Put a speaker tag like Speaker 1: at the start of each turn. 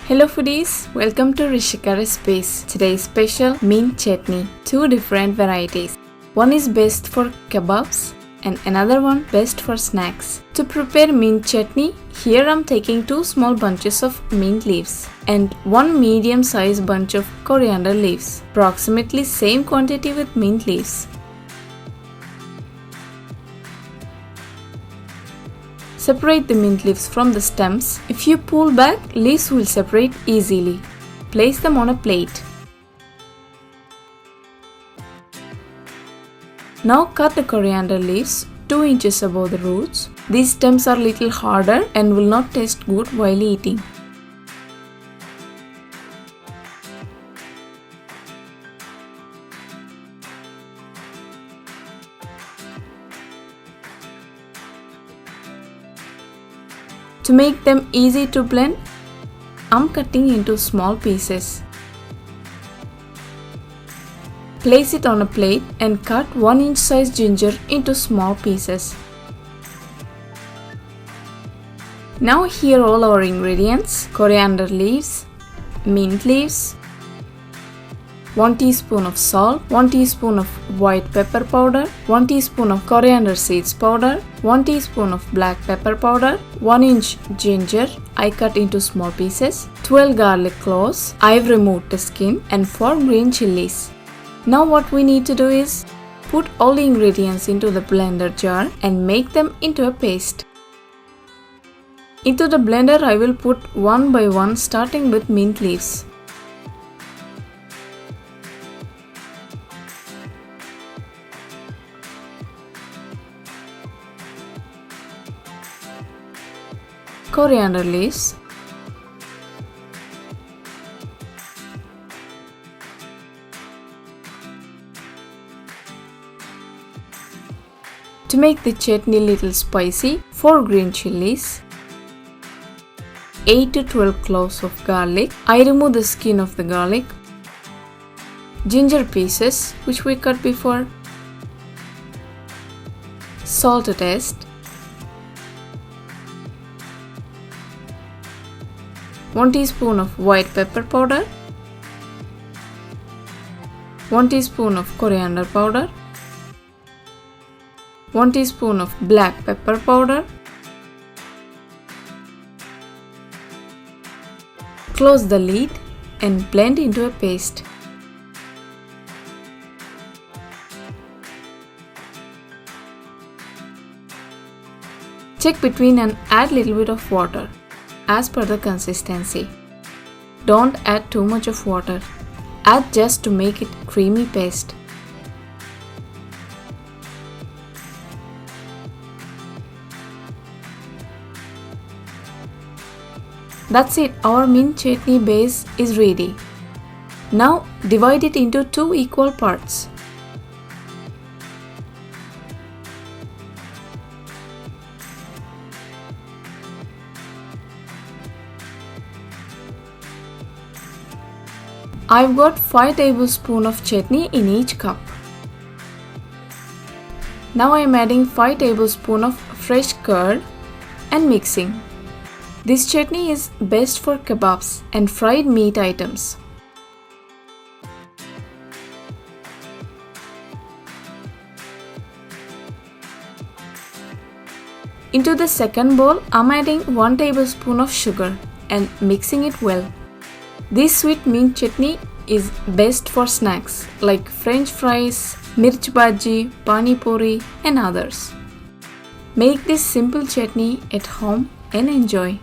Speaker 1: Hello foodies, welcome to Rishika recipes. Today's special mint chutney. Two different varieties. One is best for kebabs and another one best for snacks. To prepare mint chutney, here I'm taking 2 small bunches of mint leaves and 1 medium sized bunch of coriander leaves. Approximately same quantity with mint leaves. Separate the mint leaves from the stems. If you pull back, leaves will separate easily. Place them on a plate. Now cut the coriander leaves 2 inches above the roots. These stems are little harder and will not taste good while eating. To make them easy to blend, I'm cutting into small pieces. Place it on a plate and cut 1 inch size ginger into small pieces. Now here all our ingredients: coriander leaves, mint leaves, 1 teaspoon of salt, 1 teaspoon of white pepper powder, 1 teaspoon of coriander seeds powder, 1 teaspoon of black pepper powder, 1 inch ginger I cut into small pieces, 12 garlic cloves I've removed the skin, and 4 green chillies. Now what we need to do is put all the ingredients into the blender jar and make them into a paste. Into the blender I will put one by one, starting with mint leaves. Coriander leaves, to make the chutney little spicy, 4 green chillies, 8 to 12 cloves of garlic. I remove the skin of the garlic, ginger pieces which we cut before, salt to taste, 1 teaspoon of white pepper powder, 1 teaspoon of coriander powder, 1 teaspoon of black pepper powder. Close the lid and blend into a paste. Check between and add little bit of water as per the consistency. Don't add too much of water. Add just to make it creamy paste. That's it, our mint chutney base is ready. Now divide it into 2 equal parts. I've got 5 tablespoons of chutney in each cup. Now I am adding 5 tablespoons of fresh curd and mixing. This chutney is best for kebabs and fried meat items. Into the second bowl, I'm adding 1 tablespoon of sugar and mixing it well. This sweet mint chutney is best for snacks like french fries, mirch bhaji, pani puri and others. Make this simple chutney at home and enjoy.